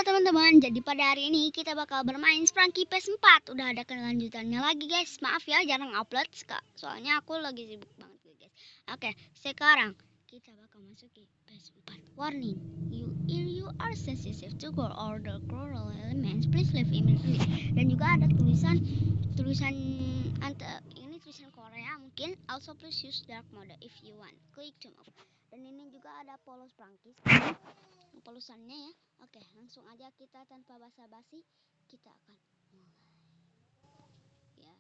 teman-teman, jadi pada hari ini kita bakal bermain Sprunky PS4. Udah ada kelanjutannya lagi guys. Maaf ya jarang upload soalnya aku lagi sibuk banget guys. Oke, sekarang kita bakal masuk ke PS4. Warning, you are sensitive to gore or the cruel elements, please leave immediately. Dan juga ada tulisan ini tulisan Korea mungkin. Also please use dark mode if you want. Click to move. Dan ini juga ada polos Sprunky. Polusannya ya. Oke, langsung aja kita tanpa basa-basi kita akan mulai. Ya.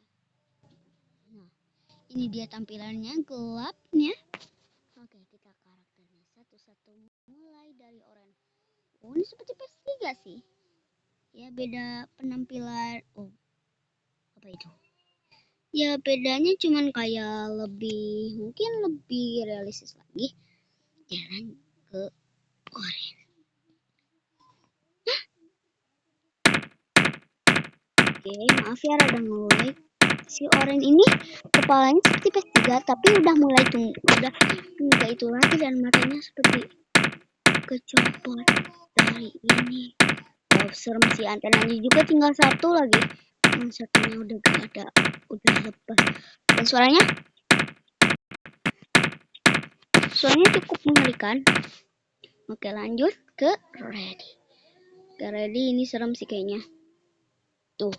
Nah, ini dia tampilannya gelapnya. Oke, kita karakternya satu-satu mulai dari orange. Oh, ini seperti PS3 sih. Ya, beda penampilan. Oh, apa itu? Ya, bedanya cuman kayak mungkin lebih realistis lagi. Jalan ke orange. Oke, maaf ya rada ngelag. Si orange ini kepalanya seperti PS3 tapi udah mulai udah enggak itu lagi dan matanya seperti kecopot dari ini. Oh, serem sih, antenanya juga tinggal satu lagi. Yang satunya udah gak ada, udah lepas. Dan suaranya cukup mengerikan. Oke, lanjut ke ready. Ke ready ini serem sih kayaknya. Tuh.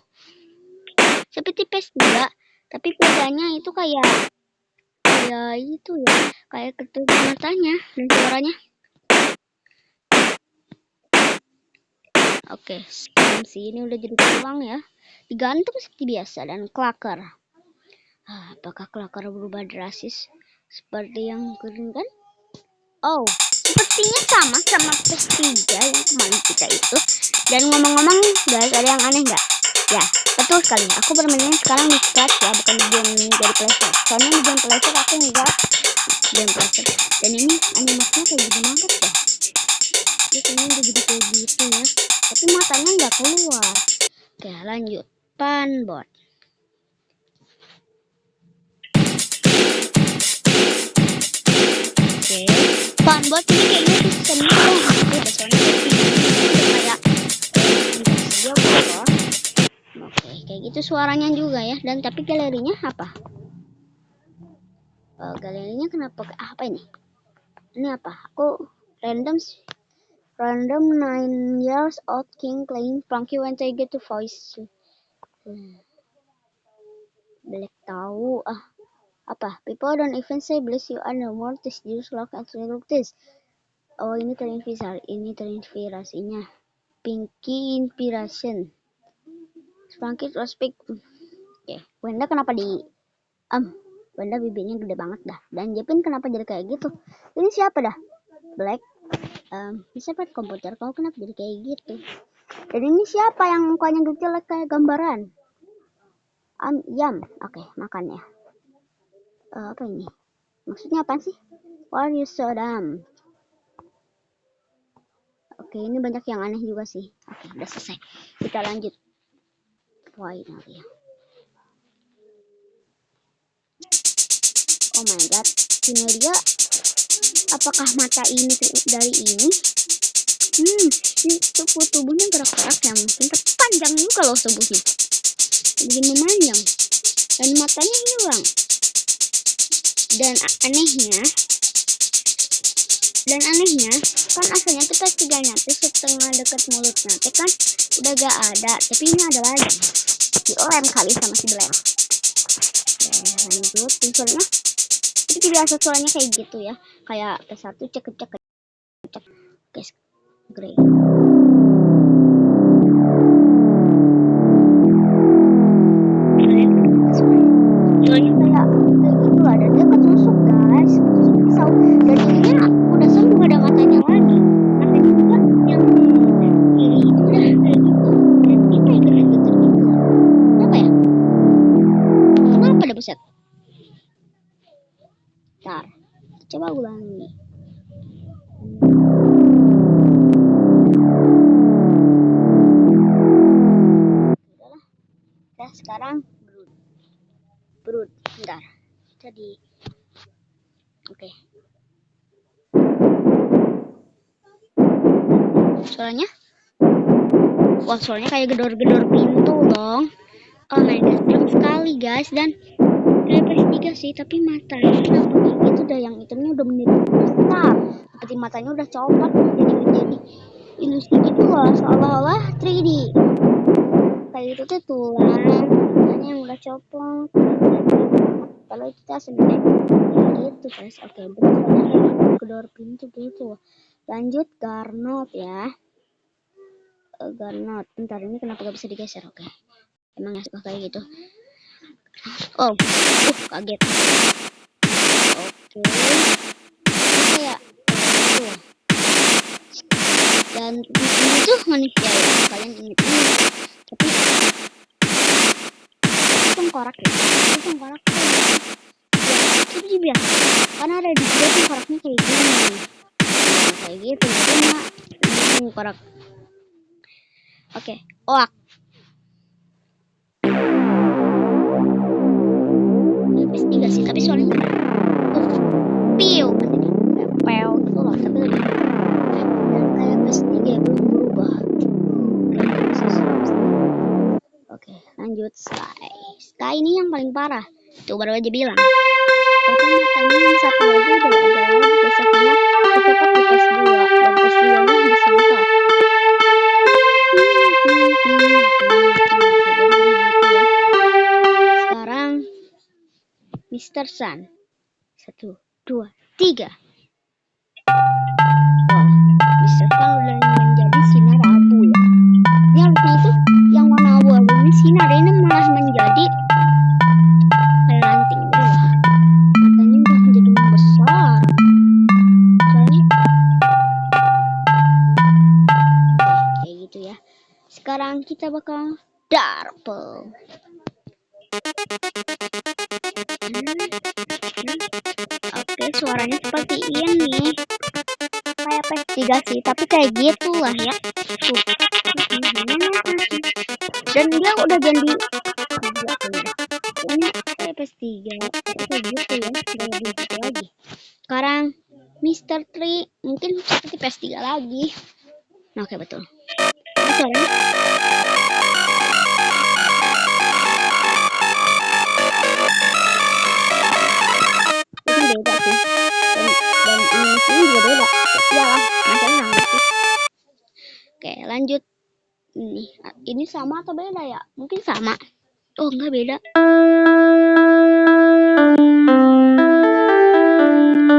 Seperti PS2, tapi bedanya itu kayak itu ya, kayak ketutup matanya dan suaranya. Oke, sih ini udah jadi tulang ya, digantung seperti biasa. Dan klaker, apakah klaker berubah drastis seperti yang keren kan? Oh, sepertinya sama PS3 yang kemarin kita itu. Dan ngomong-ngomong guys, ada yang aneh nggak? Ya, betul sekali. Aku bermainnya sekarang di scratch ya, bukan di game dari playstore. Soalnya di game playstore aku enggak game playstore. Dan ini animasinya kayak gitu banget ya. Dia kayaknya udah jadi kayak gitu ya. Tapi matanya nggak keluar. Oke, lanjut. Panbot. Oke, panbot ini kayaknya bisa nih. Oke, kayak gitu suaranya juga ya. Dan tapi galerinya apa? Galerinya kenapa apa ini? Ini apa? Aku random 9 years old king playing Sprunky when they get to voice. Black tahu apa? People don't even say bless you are no more this just look at look this. Oh, ini terinspirasinya. Pinky Inspiration. Sprunky to speak. Oke, Wenda kenapa Wenda bibirnya gede banget dah. Dan Jepin kenapa jadi kayak gitu? Ini siapa dah? Black. Bisa buat komputer, kamu kenapa jadi kayak gitu? Dan ini siapa yang mukanya kecil kayak gambaran? Yam. Oke, makan ya. Apa ini? Maksudnya apa sih? Why are you so dumb? Oke, ini banyak yang aneh juga sih. Oke, udah selesai. Kita lanjut. Finally. Oh my god, ini dia. Apakah mata ini dari ini? Itu tubuhnya gerak-gerak ya, mungkin terpanjang juga loh tubuhnya. Jadi memanjang. Dan matanya hilang. Dan anehnya kan asalnya tuh pas tiganya tuh setengah dekat mulutnya tuh kan udah gak ada, tapi ini ada lagi. Dilem kali sama si Black. Lanjut, suaranya itu biasa suaranya kayak gitu ya, kayak PS1 cek guys, grey. Suaranya kayak gitu lah, dan dia ketusuk guys, ketusuk pisau. Dan ininya udah sembuh, ada matanya lagi. Matanya juga yang kiri itu udah kayak gitu. Dan dia kayak getar-getar gitu. Kenapa ya? Kenapa ada buset? Ntar, coba ulangi. Nah, sekarang brood. Bentar. Jadi oke. Suaranya Wah, soalnya kayak gedor-gedor pintu dong. Oh my god, serem sekali guys. Dan kayak PS3 sih, tapi matanya kenapa kayak gitu dah, yang itemnya udah menjadi besar. Seperti matanya udah copot jadi menjadi ilusi gitu loh, seolah-olah 3D. Kayak gitu tuh tulang, matanya yang udah copot. Kalau itu kita sebenarnya kayak gitu guys. Oke, betul kayak gedor pintu gitu. Lanjut Garnot ya. Garnot. Bentar, ini kenapa gak bisa digeser? Oke. Emang gak suka kayak gitu. Oh, kaget. Oke. Kayak gitu. Dan ini tuh manusia ya. Kalian ingat ini. Tapi itu tengkorak ya. Itu tengkorak tuh. Ya, itu sih biasa. Karena ada di dia tengkoraknya kayak gini. Nah, kayak gitu. Cuma ini tengkorak. Oke. Oak. PS3 sih, tapi soalnya piu pel gitu loh, tapi lebih dan kayak PS3 belum berubah. Oke, lanjut Sky ini yang paling parah, tuh baru aja bilang. Tapi matanya yang satu lagi udah ada lagi besoknya dicopot di PS2 dan PS3 nya disensor. Sekarang Mr. Sun. 1, 2, 3. Mr. Sun udah menjadi sinar abu ya. Ini harusnya itu yang warna abu-abu ini sinar, ini malah menjadi kayak ranting gitu loh. Matanya udah menjadi membesar. Soalnya kayak gitu ya. Sekarang kita bakal Darple. Oke, suaranya seperti ini. Kayak PS3 sih, tapi kayak gitu lah ya. Tuh. Dan dia udah ganti ini kayak PS3 kayak gitu ya, nggak lebih gitu lagi. Sekarang Mr. Tree mungkin seperti PS3 lagi. Nah, oke betul. Suaranya ini beda sih. Dan ini juga beda. Ya lah, makanya ngerti. Oke, lanjut. Ini sama atau beda ya? Mungkin sama. Oh, enggak beda.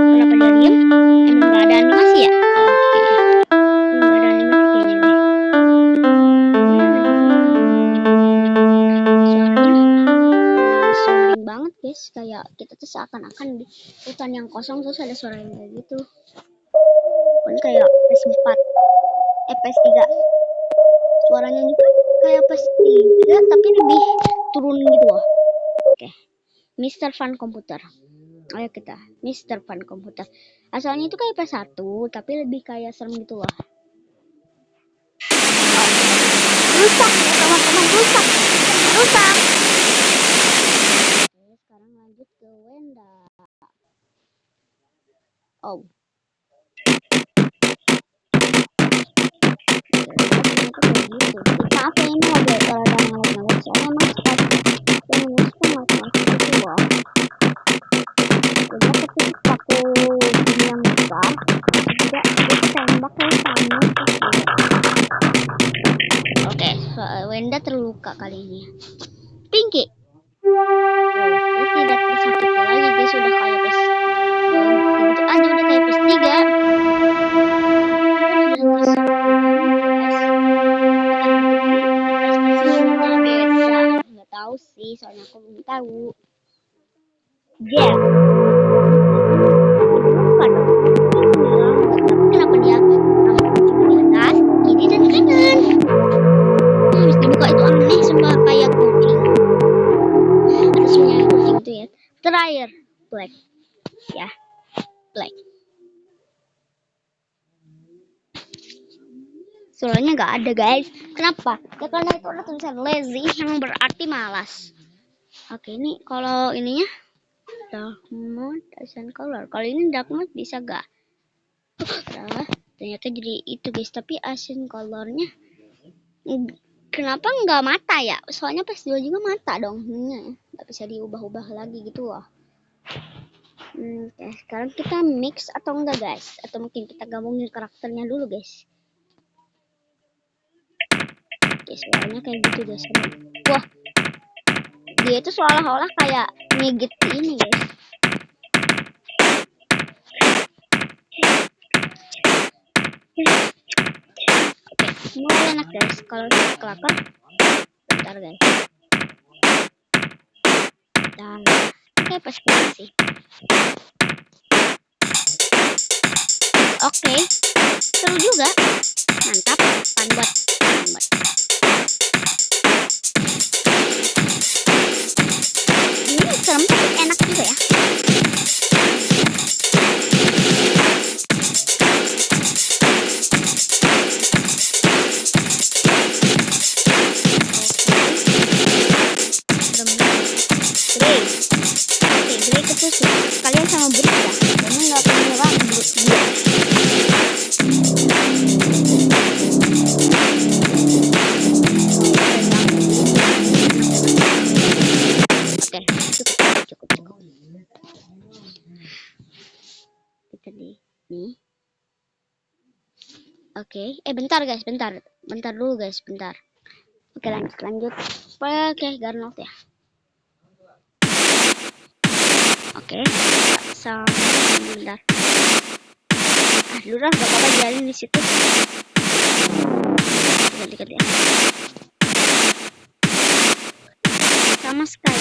Kenapa dia diem? Emang nggak ada animasi ya? Oke. Nggak ada animasi kayaknya deh. Suaranya soothing banget guys. Kayak kita tuh seakan-akan di hutan yang kosong terus ada suara yang kayak gitu. Ini kayak PS4. PS3. Suaranya juga kayak PS3 tapi lebih turun gitu loh. Oke. Mr. Fun Computer. Ayo kita Mr. Fun Computer. Asalnya itu kayak PS1 tapi lebih kayak serem gitu loh. Rusak ya teman-teman, rusak. Oke, sekarang lanjut ke Wenda. Oh. Maaf ya, ini agak rada ngelag soalnya emang pas penulis pun masih gitu loh. Jadi ketika aku bilang besar, juga aku tembak ke sana. Oke, Wenda terluka kali ini. Pinky. Dia tidak tersakiti lagi, dia sudah kayak PS. Begitu aja udah kayak PS3. Nggak tahu sih, soalnya aku belum tahu. Jeff. Kenapa dia cuma di atas, kiri dan kanan? Habis dibuka itu aneh, sumpah kayak kucing. Atasnya kucing itu ya. Terakhir, Black. Ya, Black. Soalnya nggak ada guys. Kenapa? Ya karena itu ada tulisan lazy yang berarti malas. Oke, ini kalau ininya dark mode Ascent color. Kalau ini dark mode bisa gak? Ternyata jadi itu guys. Tapi Ascent colornya Kenapa nggak mata ya? Soalnya PS2 juga mata dong. Nggak bisa diubah-ubah lagi gitu loh. Oke, sekarang kita mix atau enggak guys? Atau mungkin kita gabungin karakternya dulu guys. Oke, suaranya kayak gitu guys. Wah, dia itu seolah-olah kayak ngigit ini guys. Oke, mulai enak guys. Kalau kita kelakar, bentar guys. Dan kayak pas sih. Oke, seru juga. Mantap, panbuat. Ini serem tapi enak juga ya. Grey ketus kalian sama Brut ya, karena nggak pernah nyerang Brut dia. Oke, cukup. Kita di nih. Oke, bentar guys, bentar dulu guys, bentar. Oke, lanjut. Oke, Garnold ya. Oke, sama bentar. Udah gak apa-apa jalin di situ. Ganti ya. Sama Sky.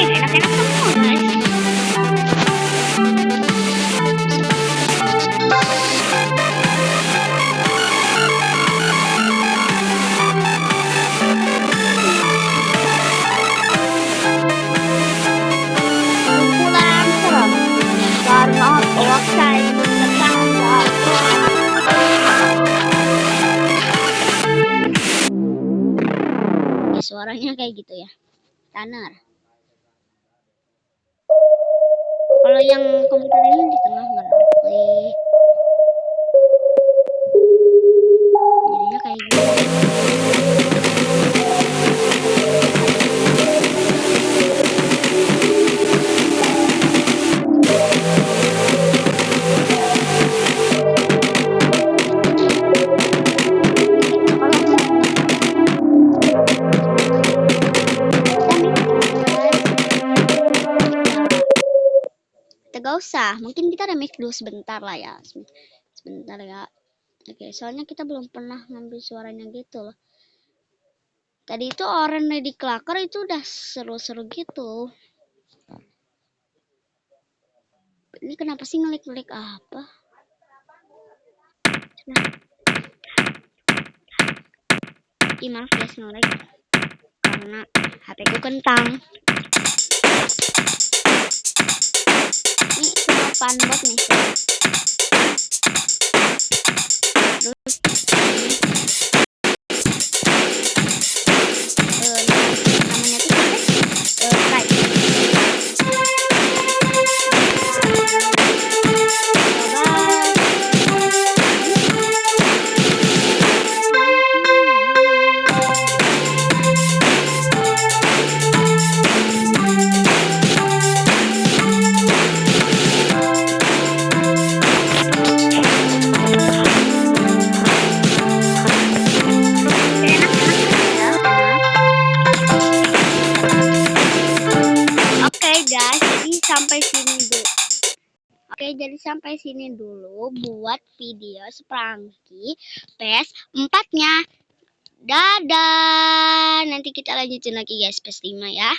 Enak-enak semua guys. Suaranya kayak gitu ya, Tanner. Kalau yang komputer ini di tengah nggak klik, jadinya kayak gitu. Gak usah, mungkin kita remix dulu sebentar lah ya, sebentar ya. Oke, soalnya kita belum pernah ngambil suaranya gitu loh. Tadi itu orang di Klaker itu udah seru-seru gitu. Ini kenapa sih ngelik-ngelik apa? Maaf guys, ngelik karena HP ku kentang. Ini apaan bot nih? Jadi sampai sini dulu buat video Sprangky PS4-nya. Dadah. Nanti kita lanjutin lagi guys PS5 ya.